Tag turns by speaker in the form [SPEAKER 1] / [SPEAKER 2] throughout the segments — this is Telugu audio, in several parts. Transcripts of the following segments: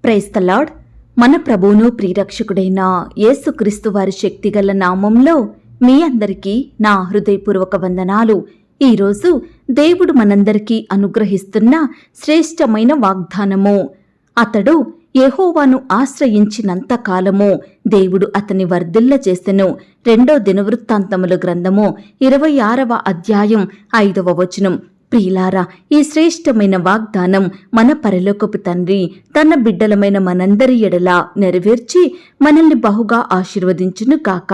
[SPEAKER 1] Praise the lord. మన ప్రభువును ప్రియరక్షకుడైన యేసుక్రీస్తు వారి శక్తిగల నామంలో మీ అందరికీ నా హృదయపూర్వక వందనాలు. ఈరోజు దేవుడు మనందరికీ అనుగ్రహిస్తున్న శ్రేష్టమైన వాగ్దానము. అతడు యెహోవాను ఆశ్రయించినంత కాలము దేవుడు అతని వర్ధిల్ల చేసెను. 2 దినవృత్తాంతముల గ్రంథము 26వ అధ్యాయం 5వ వచనం. ప్రియులారా, ఈ శ్రేష్టమైన వాగ్దానం మన పరలోకపు తండ్రి తన బిడ్డలమైన మనందరి ఎడల నెరవేర్చి మనల్ని బహుగా ఆశీర్వదించును గాక.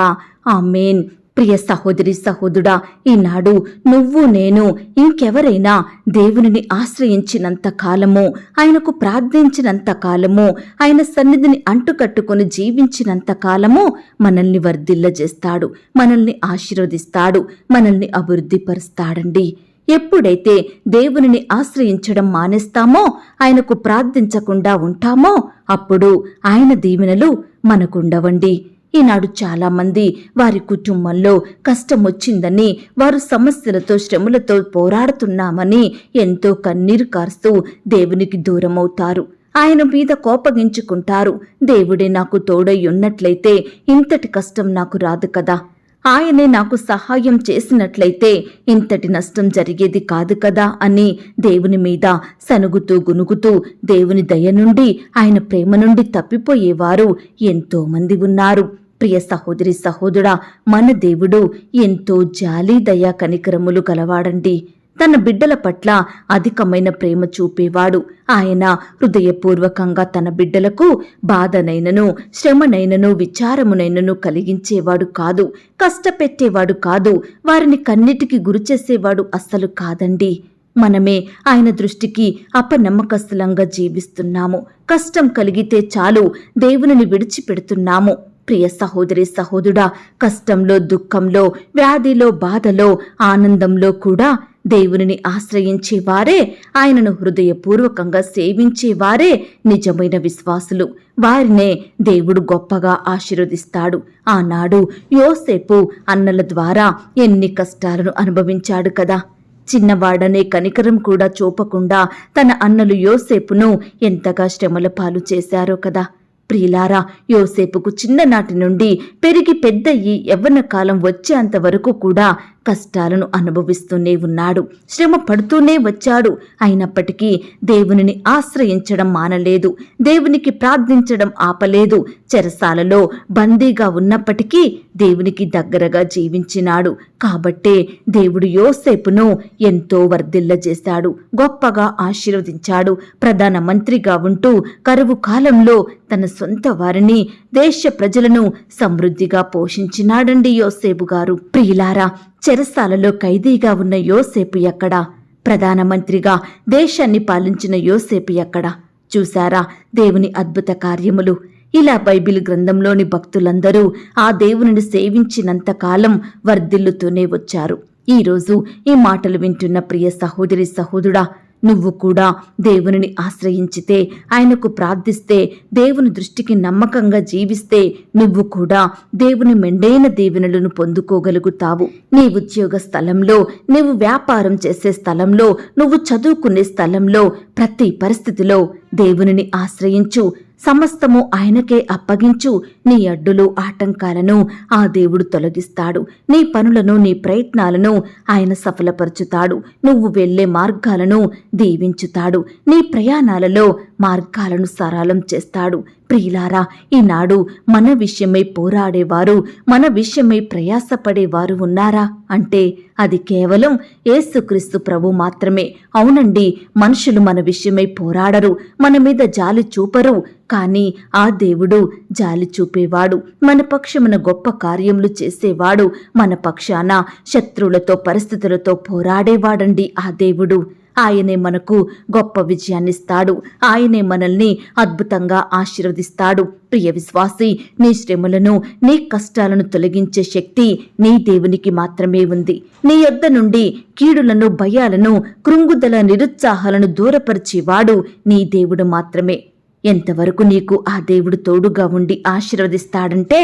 [SPEAKER 1] ఆమేన్. ప్రియ సహోదరి సహోదరుడా, ఈనాడు నువ్వు నేను ఇంకెవరైనా దేవునిని ఆశ్రయించినంత కాలము, ఆయనకు ప్రార్థించినంత కాలము, ఆయన సన్నిధిని అంటుకట్టుకుని జీవించినంత కాలము మనల్ని వర్ధిల్లజేస్తాడు, మనల్ని ఆశీర్వదిస్తాడు, మనల్ని అభివృద్ధిపరుస్తాడండి. ఎప్పుడైతే దేవునిని ఆశ్రయించడం మానేస్తామో, ఆయనకు ప్రార్థించకుండా ఉంటామో, అప్పుడు ఆయన దీవెనలు మనకుండవండి. ఈనాడు చాలా మంది వారి కుటుంబంలో కష్టం వచ్చిందని, వారు సమస్యలతో శ్రమలతో పోరాడుతున్నామని ఎంతో కన్నీరు కారుస్తూ దేవునికి దూరమవుతారు. ఆయన మీద కోపగించుకుంటారు. దేవుడే నాకు తోడై ఉన్నట్లయితే ఇంతటి కష్టం నాకు రాదు కదా, ఆయనే నాకు సహాయం చేసినట్లయితే ఇంతటి నష్టం జరిగేది కాదు కదా అని దేవుని మీద సనుగుతూ గునుగుతూ దేవుని దయ నుండి, ఆయన ప్రేమ నుండి తప్పిపోయేవారు ఎంతో మంది ఉన్నారు. ప్రియ సహోదరి సహోదరుడా, మన దేవుడు ఎంతో జాలి దయ కనికరములు గలవాడండి. తన బిడ్డల పట్ల అధికమైన ప్రేమ చూపేవాడు. ఆయన హృదయపూర్వకంగా తన బిడ్డలకు బాధనైనను, శ్రమనైనను, విచారమునైనను కలిగించేవాడు కాదు, కష్టపెట్టేవాడు కాదు, వారిని కన్నిటికి గురిచేసేవాడు అస్సలు కాదండి. మనమే ఆయన దృష్టికి అపనమ్మకస్తులంగా జీవిస్తున్నాము. కష్టం కలిగితే చాలు దేవునిని విడిచిపెడుతున్నాము. ప్రియ సహోదరి సహోదరుడా, కష్టంలో, దుఃఖంలో, వ్యాధిలో, బాధలో, ఆనందంలో కూడా దేవునిని ఆశ్రయించేవారే, ఆయనను హృదయపూర్వకంగా సేవించేవారే నిజమైన విశ్వాసులు. వారినే దేవుడు గొప్పగా ఆశీర్వదిస్తాడు. ఆనాడు యోసేపు అన్నల ద్వారా ఎన్ని కష్టాలను అనుభవించాడు కదా. చిన్నవాడనే కనికరం కూడా చూపకుండా తన అన్నలు యోసేపును ఎంతగా శ్రమల పాలు చేశారో కదా. ప్రియులారా, యోసేపుకు చిన్ననాటి నుండి పెరిగి పెద్దయ్యి యవ్వన కాలం వచ్చేంత వరకు కూడా కష్టాలను అనుభవిస్తూనే ఉన్నాడు, శ్రమ పడుతూనే వచ్చాడు. అయినప్పటికీ దేవునిని ఆశ్రయించడం మానలేదు, దేవునికి ప్రార్థించడం ఆపలేదు. చెరసాలలో బందీగా ఉన్నప్పటికీ దేవునికి దగ్గరగా జీవించినాడు. కాబట్టే దేవుడు యోసేపును ఎంతో వర్ధిల్లజేశాడు, గొప్పగా ఆశీర్వదించాడు. ప్రధాన మంత్రిగా ఉంటూ కరువు కాలంలో తన సొంత వారిని, దేశ ప్రజలను సమృద్ధిగా పోషించినాడండి యోసేపు గారు. ప్రియులారా, చెరసాలలో ఖైదీగా ఉన్న యోసేపు ఎక్కడా? ప్రధానమంత్రిగా దేశాన్ని పాలించిన యోసేపు ఎక్కడా? చూశారా దేవుని అద్భుత కార్యములు? ఇలా బైబిల్ గ్రంథంలోని భక్తులందరూ ఆ దేవునిని సేవించినంత కాలం వర్ధిల్లుతూనే వచ్చారు. ఈరోజు ఈ మాటలు వింటున్న ప్రియ సహోదరి సహోదరుడా, నువ్వు కూడా దేవునిని ఆశ్రయించితే, ఆయనకు ప్రార్థిస్తే, దేవుని దృష్టికి నమ్మకంగా జీవిస్తే నువ్వు కూడా దేవుని మెండైన దీవెనలను పొందుకోగలుగుతావు. నీ ఉద్యోగ స్థలంలో, నువ్వు వ్యాపారం చేసే స్థలంలో, నువ్వు చదువుకునే స్థలంలో, ప్రతి పరిస్థితిలో దేవునిని ఆశ్రయించు. సమస్తము ఆయనకే అప్పగించు. నీ అడ్డులు, ఆటంకాలను ఆ దేవుడు తొలగిస్తాడు. నీ పనులను, నీ ప్రయత్నాలను ఆయన సఫలపరుచుతాడు. నువ్వు వెళ్లే మార్గాలను దీవించుతాడు. నీ ప్రయాణాలలో మార్గాలను సరళం చేస్తాడు. ప్రియులారా, ఈనాడు మన విషయమై పోరాడేవారు, మన విషయమై ప్రయాసపడేవారు ఉన్నారా అంటే అది కేవలం యేసుక్రీస్తు ప్రభు మాత్రమే. అవునండి, మనుషులు మన విషయమై పోరాడరు, మన మీద జాలి చూపరు. కానీ ఆ దేవుడు జాలి చూపేవాడు, మన పక్షమున గొప్ప కార్యములు చేసేవాడు, మన పక్షాన శత్రువులతో, పరిస్థితులతో పోరాడేవాడండి ఆ దేవుడు. ఆయనే మనకు గొప్ప విజయాన్నిస్తాడు. ఆయనే మనల్ని అద్భుతంగా ఆశీర్వదిస్తాడు. ప్రియ విశ్వాసి, నీ శ్రమలను, నీ కష్టాలను తొలగించే శక్తి నీ దేవునికి మాత్రమే ఉంది. నీ యొద్ద నుండి కీడులను, భయాలను, కృంగుదల, నిరుత్సాహాలను దూరపరిచేవాడు నీ దేవుడు మాత్రమే. ఎంతవరకు నీకు ఆ దేవుడు తోడుగా ఉండి ఆశీర్వదిస్తాడంటే,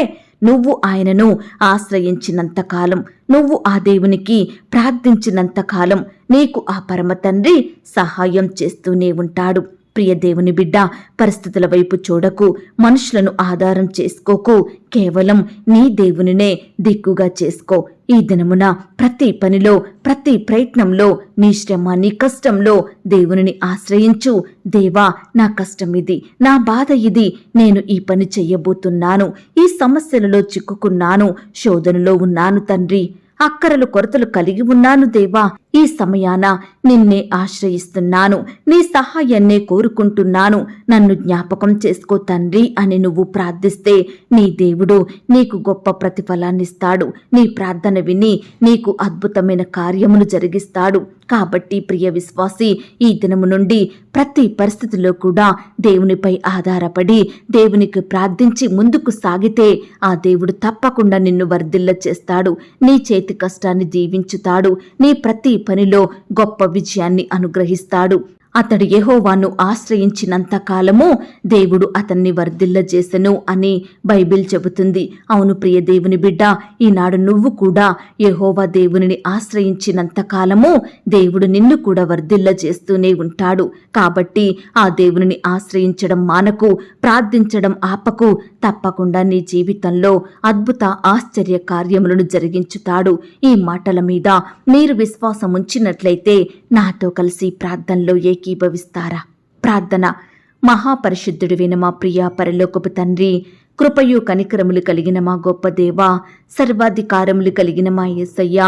[SPEAKER 1] నువ్వు ఆయనను ఆశ్రయించినంతకాలం, నువ్వు ఆ దేవునికి ప్రార్థించినంతకాలం నీకు ఆ పరమ తండ్రి సహాయం చేస్తూనే ఉంటాడు. ప్రియ దేవుని బిడ్డ, పరిస్థితుల వైపు చూడకు, మనుషులను ఆధారం చేసుకోకు, కేవలం నీ దేవునినే దిక్కుగా చేసుకో. ఈ దినమున ప్రతి పనిలో, ప్రతి ప్రయత్నంలో, నీ శ్రమ, నీ కష్టంలో దేవునిని ఆశ్రయించు. దేవా, నా కష్టం ఇది, నా బాధ ఇది, నేను ఈ పని చెయ్యబోతున్నాను, ఈ సమస్యలలో చిక్కుకున్నాను, శోధనలో ఉన్నాను తండ్రి, అక్కరలు కొరతలు కలిగి ఉన్నాను దేవా, ఈ సమయాన నిన్నే ఆశ్రయిస్తున్నాను, నీ సహాయాన్నే కోరుకుంటున్నాను, నన్ను జ్ఞాపకం చేసుకో తండ్రి అని నువ్వు ప్రార్థిస్తే నీ దేవుడు నీకు గొప్ప ప్రతిఫలాన్నిస్తాడు. నీ ప్రార్థన విని నీకు అద్భుతమైన కార్యములు జరిగిస్తాడు. కాబట్టి ప్రియ విశ్వాసి, ఈ దినము నుండి ప్రతి పరిస్థితిలో కూడా దేవునిపై ఆధారపడి దేవునికి ప్రార్థించి ముందుకు సాగితే ఆ దేవుడు తప్పకుండా నిన్ను వర్ధిల్ల చేస్తాడు. నీ చేతి కష్టాన్ని దీవించుతాడు. నీ ప్రతి పనిలో గొప్ప విజయాన్ని అనుగ్రహిస్తాడు. అతడు యెహోవాను ఆశ్రయించినంత కాలము దేవుడు అతన్ని వర్ధిల్లజేసెను అని బైబిల్ చెబుతుంది. అవును ప్రియ దేవుని బిడ్డ, ఈనాడు నువ్వు కూడా యెహోవా దేవునిని ఆశ్రయించినంత కాలము దేవుడు నిన్ను కూడా వర్ధిల్లజేస్తూనే ఉంటాడు. కాబట్టి ఆ దేవునిని ఆశ్రయించడం మానకు, ప్రార్థించడం ఆపకు. తప్పకుండా నీ జీవితంలో అద్భుత ఆశ్చర్య కార్యములను జరిగించుతాడు. ఈ మాటల మీద మీరు విశ్వాసం ఉంచినట్లయితే నాతో కలిసి ప్రార్థనలో ఏకీభవిస్తారా? ప్రార్థన. మహాపరిశుద్ధుడివైన మా ప్రియ పరలోకపు తండ్రి, కృపయు కనికరములు కలిగిన మా గొప్ప దేవా, సర్వాధికారములు కలిగిన మా యేసయ్య,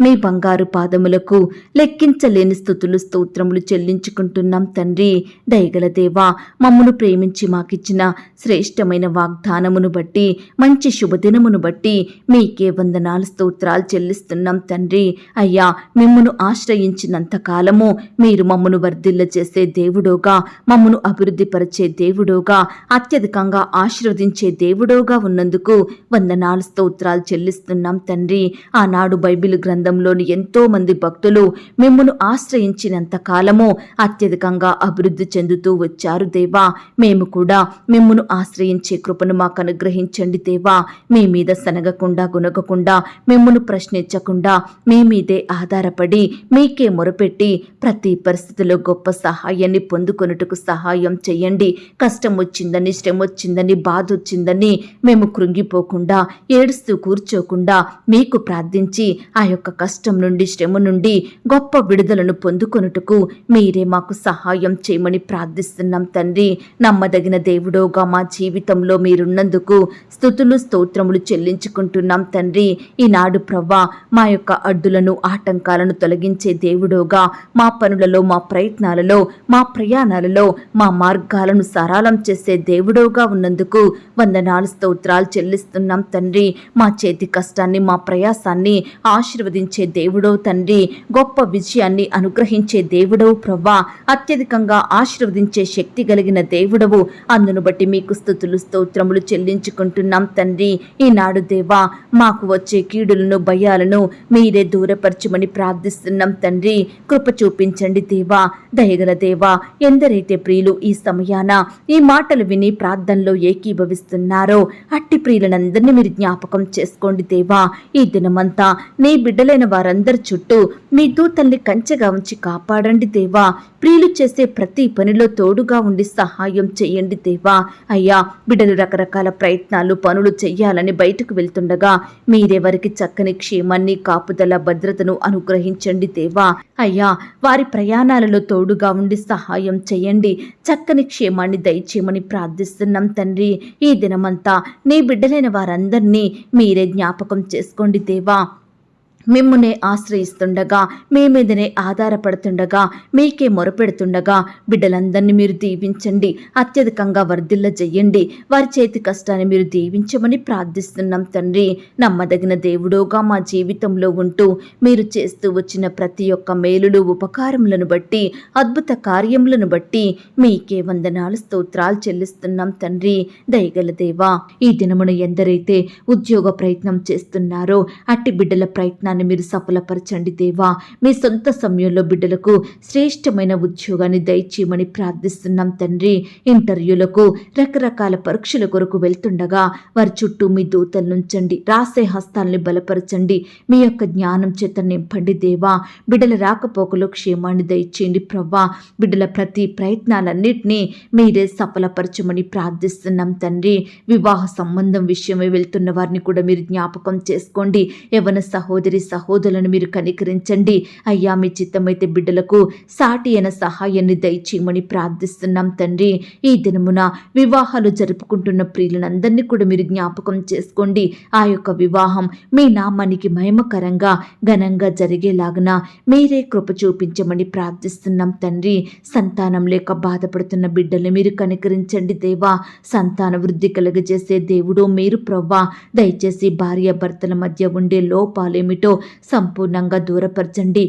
[SPEAKER 1] మీ బంగారు పాదములకు లెక్కించలేని స్తుతులు స్తోత్రములు చెల్లించుకుంటున్నాం తండ్రి. దయగల దేవా, మమ్మను ప్రేమించి మాకిచ్చిన శ్రేష్టమైన వాగ్దానమును బట్టి, మంచి శుభదినమును బట్టి మీకే వందనాలు స్తోత్రాలు చెల్లిస్తున్నాం తండ్రి. అయ్యా, మిమ్మను ఆశ్రయించినంత కాలము మీరు మమ్మను వర్ధిల్ల చేసే దేవుడోగా, మమ్మను అభివృద్ధిపరిచే దేవుడోగా, అత్యధికంగా ఆశీర్వదించే దేవుడోగా ఉన్నందుకు వందనాలు స్తోత్రాలు చెల్లిస్తున్నాం తండ్రి. ఆనాడు బైబిల్ గ్రంథంలోని ఎంతో మంది భక్తులు మిమ్మును ఆశ్రయించినంత కాలము అత్యధికంగా అభివృద్ధి చెందుతూ వచ్చారు దేవా. మేము కూడా మిమ్మును ఆశ్రయించే కృపను మాకు అనుగ్రహించండి దేవా. మీ మీద సనగకుండా గునగకుండా, మిమ్మును ప్రశ్నించకుండా మీ మీదే ఆధారపడి మీకే మొరపెట్టి ప్రతి పరిస్థితిలో గొప్ప సహాయాన్ని పొందుకొనుటకు సహాయం చెయ్యండి. కష్టం వచ్చిందని, శ్రమ వచ్చిందని, బాధ వచ్చిందని మేము కృంగిపోకుండా, ఏడుస్తూ కూర్చోకుండా మీకు ప్రార్థించి ఆ యొక్క కష్టం నుండి, శ్రమ నుండి గొప్ప విడుదలను పొందుకొనుటకు మీరే మాకు సహాయం చేయమని ప్రార్థిస్తున్నాం తండ్రి. నమ్మదగిన దేవుడోగా మా జీవితంలో మీరున్నందుకు స్తుతులు స్తోత్రములు చెల్లించుకుంటున్నాం తండ్రి. ఈనాడు ప్రవ్వా, మా యొక్క అడ్డులను, ఆటంకాలను తొలగించే దేవుడోగా మా పనులలో, మా ప్రయత్నాలలో, మా ప్రయాణాలలో మా మార్గాలను సరళం చేసే దేవుడోగా ఉన్నందుకు వందనాలు స్తోత్రాలు చెల్లిస్తున్నాం తండ్రి. మా చేతి కష్టాన్ని, మా ప్రయాసాన్ని ఆశీర్వదించే దేవుడో తండ్రి. గొప్ప విజయాన్ని అనుగ్రహించే దేవుడవు ప్రవ్వా, అత్యధికంగా ఆశీర్వదించే శక్తి కలిగిన దేవుడవు. అందును బట్టి మీకు స్తుతులు స్తోత్రములు చెల్లించుకుంటున్నాం తండ్రి. ఈనాడు దేవా, మాకు వచ్చే కీడులను, భయాలను మీరే దూరపరచమని ప్రార్థిస్తున్నాం తండ్రి. కృప చూపించండి దేవా. దయగల దేవా, ఎందరైతే ప్రియులు ఈ సమయాన ఈ మాటలు విని ప్రార్థనలో ఏకీభవిస్తున్నారో అట్టి ప్రియులనందరినీ మీరు జ్ఞాపకం చేసుకోండి దేవా. ఈ దినమంతా నీ బిడ్డలైన వారందరి చుట్టూ మీ దూతల్ని కంచెగా ఉంచి కాపాడండి దేవా. ప్రియులు చేసే ప్రతి పనిలో తోడుగా ఉండి సహాయం చేయండి దేవా. అయ్యా, బిడ్డలు రకరకాల ప్రయత్నాలు, పనులు చెయ్యాలని బయటకు వెళ్తుండగా మీరెవరికి చక్కని క్షేమాన్ని, కాపుదల, భద్రతను అనుగ్రహించండి దేవా. అయ్యా, వారి ప్రయాణాలలో తోడుగా ఉండి సహాయం చేయండి. చక్కని క్షేమాన్ని దయచేయమని ప్రార్థిస్తున్నాం తండ్రి. ఈ దినమంతా నీ బిడ్డలైన వారందరినీ మీరే జ్ఞాపకం చేసుకోండి దేవా. మిమ్మునే ఆశ్రయిస్తుండగా, మీ మీదనే ఆధారపడుతుండగా, మీకే మొరపెడుతుండగా బిడ్డలందరినీ మీరు దీవించండి. అత్యధికంగా వర్ధిల్ల చెయ్యండి. వారి చేతి కష్టాన్ని మీరు దీవించమని ప్రార్థిస్తున్నాం తండ్రి. నమ్మదగిన దేవుడోగా మా జీవితంలో ఉంటూ మీరు చేస్తూ వచ్చిన ప్రతి ఒక్క మేలులు, ఉపకారములను బట్టి, అద్భుత కార్యములను బట్టి మీకే వందనాలు స్తోత్రాలు చెల్లిస్తున్నాం తండ్రి. దయగల దేవా, ఈ దినమున ఎందరైతే ఉద్యోగ ప్రయత్నం చేస్తున్నారో అట్టి బిడ్డల ప్రయత్నాలు ప్రయత్నాన్ని మీరు సఫలపరచండి దేవా. మీ సొంత సమయంలో బిడ్డలకు శ్రేష్టమైన ఉద్యోగాన్ని దయచేయమని ప్రార్థిస్తున్నాం తండ్రి. ఇంటర్వ్యూలకు రకరకాల పరీక్షల కొరకు వెళ్తుండగా వారి చుట్టూ మీ దూతలు నుంచండి. రాసే హస్తాల్ని బలపరచండి. మీ యొక్క జ్ఞానం చేత నింపండి దేవా. బిడ్డల రాకపోకలో క్షేమాన్ని దయచేయండి ప్రవ్వా. బిడ్డల ప్రతి ప్రయత్నాలన్నింటినీ మీరే సఫలపరచమని ప్రార్థిస్తున్నాం తండ్రి. వివాహ సంబంధం విషయమై వెళ్తున్న వారిని కూడా మీరు జ్ఞాపకం చేసుకోండి. యవ్వన సహోదరి సహోదరులను మీరు కనికరించండి అయ్యా. మీ చిత్తమైతే బిడ్డలకు సాటి అయిన సహాయాన్ని దయచేయమని ప్రార్థిస్తున్నాం తండ్రి. ఈ దినమున వివాహాలు జరుపుకుంటున్న ప్రియులందరినీ కూడా మీరు జ్ఞాపకం చేసుకోండి. ఆ యొక్క వివాహం మీ నామానికి మహిమకరంగా ఘనంగా జరిగేలాగున మీరే కృప చూపించమని ప్రార్థిస్తున్నాం తండ్రి. సంతానం లేక బాధపడుతున్న బిడ్డల్ని మీరు కనికరించండి దేవా. సంతాన వృద్ధి కలుగజేసే దేవుడు మీరు ప్రవ్వా. దయచేసి భార్యాభర్తల మధ్య ఉండే లోపాలేమిటో సంపూర్ణంగా దూరపరచండి.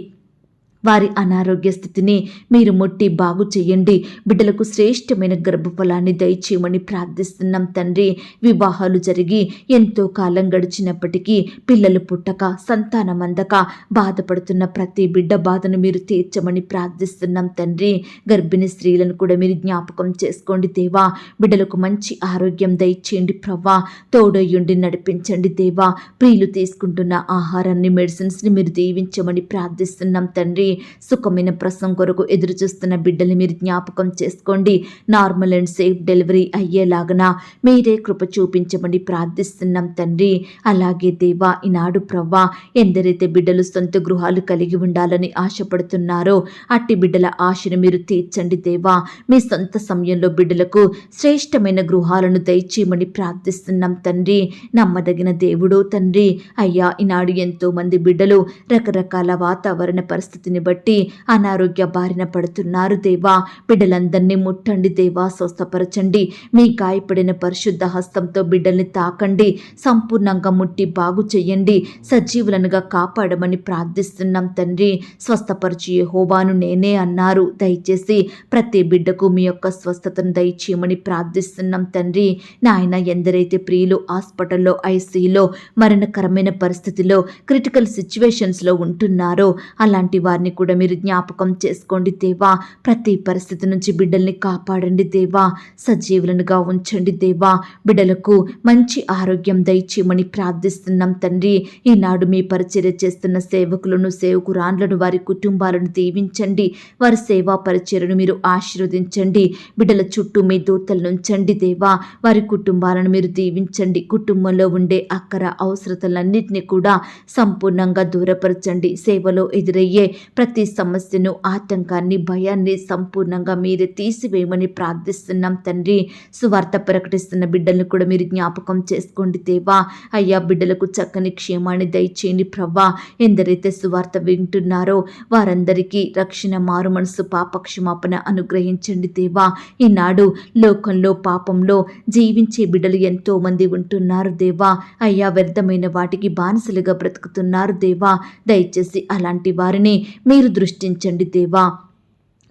[SPEAKER 1] వారి అనారోగ్య స్థితిని మీరు ముట్టి బాగు చేయండి. బిడ్డలకు శ్రేష్టమైన గర్భఫలాన్ని దయచేయమని ప్రార్థిస్తున్నాం తండ్రి. వివాహాలు జరిగి ఎంతో కాలం గడిచినప్పటికీ పిల్లలు పుట్టక సంతానం అందక బాధపడుతున్న ప్రతి బిడ్డ బాధను మీరు తీర్చమని ప్రార్థిస్తున్నాం తండ్రి. గర్భిణీ స్త్రీలను కూడా మీరు జ్ఞాపకం చేసుకోండి దేవా. బిడ్డలకు మంచి ఆరోగ్యం దయచేయండి ప్రవ్వా. తోడయ్యుండి నడిపించండి దేవా. ప్రియులు తీసుకుంటున్న ఆహారాన్ని మెడిసిన్స్ని మీరు దీవించమని ప్రార్థిస్తున్నాం తండ్రి. సుఖమైన ప్రసవం కొరకు ఎదురు చూస్తున్న బిడ్డల్ని మీరు జ్ఞాపకం చేసుకోండి. నార్మల్ అండ్ సేఫ్ డెలివరీ అయ్యేలాగన మీరే కృప చూపించమని ప్రార్థిస్తున్నాం తండ్రి. అలాగే దేవా ఈనాడు ప్రవ్వా ఎందరైతే బిడ్డలు సొంత గృహాలు కలిగి ఉండాలని ఆశపడుతున్నారో అట్టి బిడ్డల ఆశను మీరు తీర్చండి దేవా. మీ సొంత సమయంలో బిడ్డలకు శ్రేష్టమైన గృహాలను దయచేయమని ప్రార్థిస్తున్నాం తండ్రి. నమ్మదగిన దేవుడు తండ్రి. అయ్యా ఈనాడు ఎంతో మంది బిడ్డలు రకరకాల వాతావరణ పరిస్థితిని బట్టి అనారోగ్య బారిన పడుతున్నారు దేవా. బిడ్డలందరినీ ముట్టండి దేవా. స్వస్థపరచండి. మీ గాయపడిన పరిశుద్ధ హస్తంతో బిడ్డల్ని తాకండి. సంపూర్ణంగా ముట్టి బాగు చేయండి. సజీవులనుగా కాపాడమని ప్రార్థిస్తున్నాం తండ్రి. స్వస్థపరచు యెహోవాను నేనే అన్నారు. దయచేసి ప్రతి బిడ్డకు మీ యొక్క స్వస్థతను దయచేయమని ప్రార్థిస్తున్నాం తండ్రి. నాయన ఎందరైతే ప్రియులు హాస్పిటల్లో ఐసీయూలో మరణకరమైన పరిస్థితిలో క్రిటికల్ సిచ్యువేషన్స్లో ఉంటున్నారో అలాంటి వారిని కూడా మీరు జ్ఞాపకం చేసుకోండి దేవా. ప్రతి పరిస్థితి నుంచి బిడ్డల్ని కాపాడండి దేవా. సజీవులనుగా ఉంచండి దేవా. బిడ్డలకు మంచి ఆరోగ్యం దయచేయమని ప్రార్థిస్తున్నాం తండ్రి. ఈనాడు మీ పరిచర్య చేస్తున్న సేవకులను సేవకురాండ్లను వారి కుటుంబాలను దీవించండి. వారి సేవా పరిచర్యను మీరు ఆశీర్వదించండి. బిడ్డల చుట్టూ మీ దూతలు నుంచండి దేవా. వారి కుటుంబాలను మీరు దీవించండి. కుటుంబంలో ఉండే అక్కర అవసరతలన్నింటినీ కూడా సంపూర్ణంగా దూరపరచండి. సేవలో ఎదురయ్యే ప్రతి సమస్యను ఆటంకాన్ని భయాన్ని సంపూర్ణంగా మీరే తీసివేయమని ప్రార్థిస్తున్నాం తండ్రి. సువార్త ప్రకటిస్తున్న బిడ్డలను కూడా మీరు జ్ఞాపకం చేసుకోండి దేవా. అయ్యా బిడ్డలకు చక్కని క్షేమాన్ని దయచేయండి ప్రవ్వా. ఎందరైతే సువార్త వింటున్నారో వారందరికీ రక్షణ మారు మనసు పాపక్షమాపణ అనుగ్రహించండి దేవా. ఈనాడు లోకంలో పాపంలో జీవించే బిడ్డలు ఎంతో మంది ఉంటున్నారు దేవా. అయ్యా వ్యర్థమైన వాటికి బానిసలుగా బ్రతుకుతున్నారు దేవా. దయచేసి అలాంటి వారిని మీరు దృష్టించండి దేవా.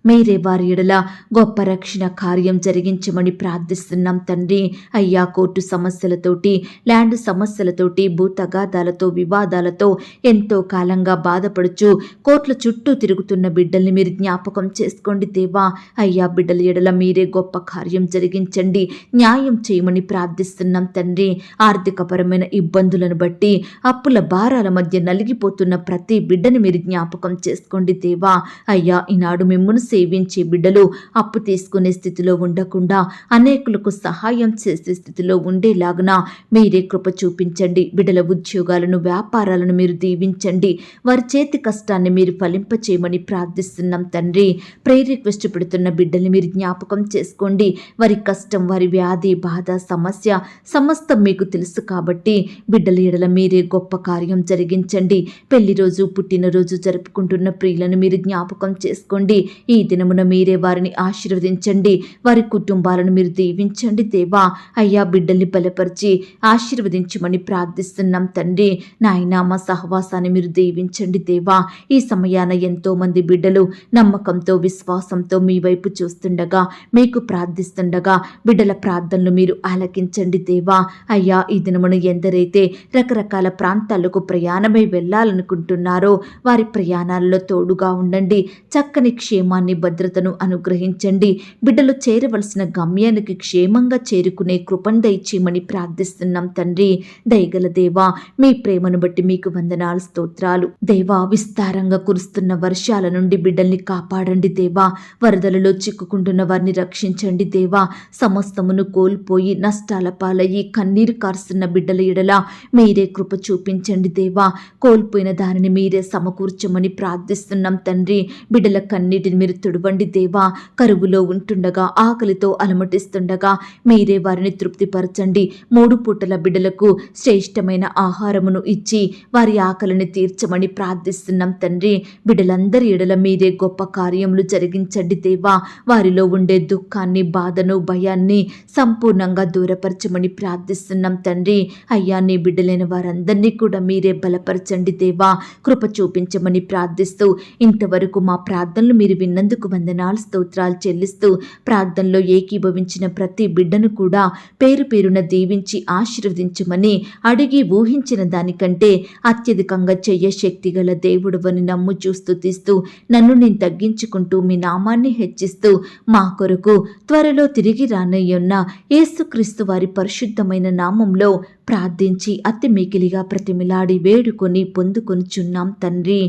[SPEAKER 1] మీరే వారి ఎడల గొప్ప రక్షణ కార్యం జరిగించమని ప్రార్థిస్తున్నాం తండ్రి. అయ్యా కోర్టు సమస్యలతోటి ల్యాండ్ సమస్యలతోటి భూతగాదాలతో వివాదాలతో ఎంతో కాలంగా బాధపడుచు కోర్టుల చుట్టూ తిరుగుతున్న బిడ్డల్ని మీరు జ్ఞాపకం చేసుకోండి దేవా. అయ్యా బిడ్డల ఎడల మీరే గొప్ప కార్యం జరిగించండి. న్యాయం చేయమని ప్రార్థిస్తున్నాం తండ్రి. ఆర్థికపరమైన ఇబ్బందులను బట్టి అప్పుల భారాల మధ్య నలిగిపోతున్న ప్రతి బిడ్డని మీరు జ్ఞాపకం చేసుకోండి దేవా. అయ్యా ఈనాడు మిమ్మును సేవించే బిడ్డలు అప్పు తీసుకునే స్థితిలో ఉండకుండా అనేకులకు సహాయం చేసే స్థితిలో ఉండేలాగున మీరే కృప చూపించండి. బిడ్డల ఉద్యోగాలను వ్యాపారాలను మీరు దీవించండి. వారి చేతి కష్టాన్ని మీరు ఫలింపచేయమని ప్రార్థిస్తున్నాం తండ్రి. ప్రేయర్ రిక్వెస్ట్ పెడుతున్న బిడ్డల్ని మీరు జ్ఞాపకం చేసుకోండి. వారి కష్టం వారి వ్యాధి బాధ సమస్య సమస్తం మీకు తెలుసు కాబట్టి బిడ్డల ఎడల మీరే గొప్ప కార్యం జరిగించండి. పెళ్లి రోజు పుట్టినరోజు జరుపుకుంటున్న ప్రియులను మీరు జ్ఞాపకం చేసుకోండి. ఈ దినమున మీరే వారిని ఆశీర్వదించండి, వారి కుటుంబాలను మీరు దీవించండి దేవా. అయ్యా, బిడ్డల్ని బలపరిచి ఆశీర్వదించమని ప్రార్థిస్తున్నాం తండ్రి. నాయనా, మా సహవాసాన్ని మీరు దీవించండి దేవా. ఈ సమయాన ఎంతో మంది బిడ్డలు నమ్మకంతో విశ్వాసంతో మీ వైపు చూస్తుండగా, మీకు ప్రార్థిస్తుండగా బిడ్డల ప్రార్థనలు మీరు ఆలకించండి దేవా. అయ్యా, ఈ దినమున ఎందరైతే రకరకాల ప్రాంతాలకు ప్రయాణమై వెళ్ళాలనుకుంటున్నారో వారి ప్రయాణాలలో తోడుగా ఉండండి. చక్కని క్షేమాన్ని, భద్రతను అనుగ్రహించండి. బిడ్డలు చేరవలసిన గమ్యానికి క్షేమంగా చేరుకునే కృపను దయచేయమని ప్రార్థిస్తున్నాం తండ్రి. దయగల దేవా, మీ ప్రేమను బట్టి మీకు వందనాలు, స్తోత్రాలు దేవా. విస్తారంగా కురుస్తున్న వర్షాల నుండి బిడ్డల్ని కాపాడండి దేవా. వరదలలో చిక్కుకుంటున్న వారిని రక్షించండి దేవా. సమస్తమును కోల్పోయి నష్టాల పాలయ్యి కన్నీరు కారుస్తున్న బిడ్డల ఎడల మీరే కృప చూపించండి దేవా. కోల్పోయిన దానిని మీరే సమకూర్చమని ప్రార్థిస్తున్నాం తండ్రి. బిడ్డల కన్నీటిని మీరు తుడవండి దేవా. కరువులో ఉంటుండగా, ఆకలితో అలమటిస్తుండగా మీరే వారిని తృప్తిపరచండి. 3 పూటల బిడ్డలకు శ్రేష్టమైన ఆహారమును ఇచ్చి వారి ఆకలిని తీర్చమని ప్రార్థిస్తున్నాం తండ్రి. బిడ్డలందరి ఎడల మీరే గొప్ప కార్యములు జరిగించండి దేవా. వారిలో ఉండే దుఃఖాన్ని, బాధను, భయాన్ని సంపూర్ణంగా దూరపరచమని ప్రార్థిస్తున్నాం తండ్రి. అయ్యా, నీ బిడ్డలైన వారందరినీ కూడా మీరే బలపరచండి దేవా. కృప చూపించమని ప్రార్థిస్తూ ఇంతవరకు మా ప్రార్థనలు మీరు విన్నందుకు వందనాలు, స్తోత్రాలు చెల్లిస్తూ ప్రార్థనలో ఏకీభవించిన ప్రతి బిడ్డను కూడా పేరు పేరున దీవించి ఆశీర్వదించమని అడిగి ఊహించిన దానికంటే అత్యధికంగా చెయ్య శక్తి గల దేవుడవని నమ్ముచూ స్తుతిస్తూ నన్ను నేను తగ్గించుకుంటూ మీ నామాన్ని హెచ్చిస్తూ మా కొరకు త్వరలో తిరిగి రానయ్యున్న యేసుక్రీస్తు వారి పరిశుద్ధమైన నామంలో ప్రార్థించి అతి మికిలిగా ప్రతిమిలాడి వేడుకొని పొందుకొనుచున్నాం తండ్రి.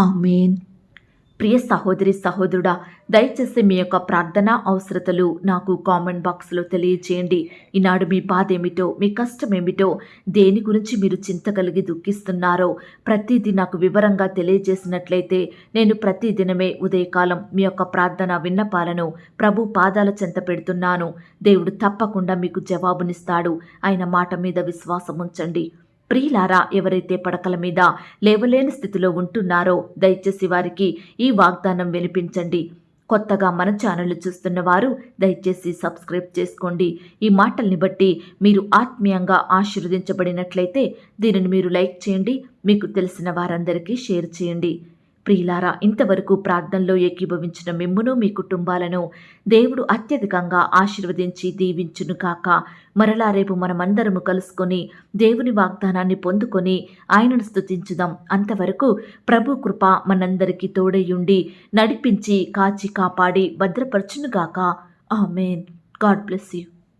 [SPEAKER 1] ఆమేన్. ప్రియ సహోదరి, సహోదరుడా, దయచేసి మీ యొక్క ప్రార్థన అవసరతలు నాకు కామెంట్ బాక్స్లో తెలియచేయండి. ఈనాడు మీ బాధ ఏమిటో, మీ కష్టం ఏమిటో, దేని గురించి మీరు చింత కలిగి దుఃఖిస్తున్నారో ప్రతిదీ నాకు వివరంగా తెలియజేసినట్లయితే నేను ప్రతిదినమే ఉదయకాలం మీ యొక్క ప్రార్థన విన్నపాలను ప్రభు పాదాల చెంత పెడుతున్నాను. దేవుడు తప్పకుండా మీకు జవాబునిస్తాడు. ఆయన మాట మీద విశ్వాసం ఉంచండి. ప్రియులారా, ఎవరైతే పడకల మీద లేవలేని స్థితిలో ఉంటున్నారో దయచేసి వారికి ఈ వాగ్దానం వినిపించండి. కొత్తగా మన ఛానల్ చూస్తున్న వారు దయచేసి సబ్స్క్రైబ్ చేసుకోండి. ఈ మాటల్ని బట్టి మీరు ఆత్మీయంగా ఆశీర్వదించబడినట్లయితే దీనిని మీరు లైక్ చేయండి, మీకు తెలిసిన వారందరికీ షేర్ చేయండి. ప్రియులారా, ఇంతవరకు ప్రార్థనలో ఏకీభవించిన మిమ్మును, మీ కుటుంబాలను దేవుడు అత్యధికంగా ఆశీర్వదించి దీవించును కాక. మరలా రేపు మనమందరము కలుసుకొని దేవుని వాగ్దానాన్ని పొందుకొని ఆయనను స్తుతించుదాం. అంతవరకు ప్రభు కృప మనందరికీ తోడయుండి నడిపించి కాచి కాపాడి భద్రపరచునుగాక. ఆమేన్. God bless you.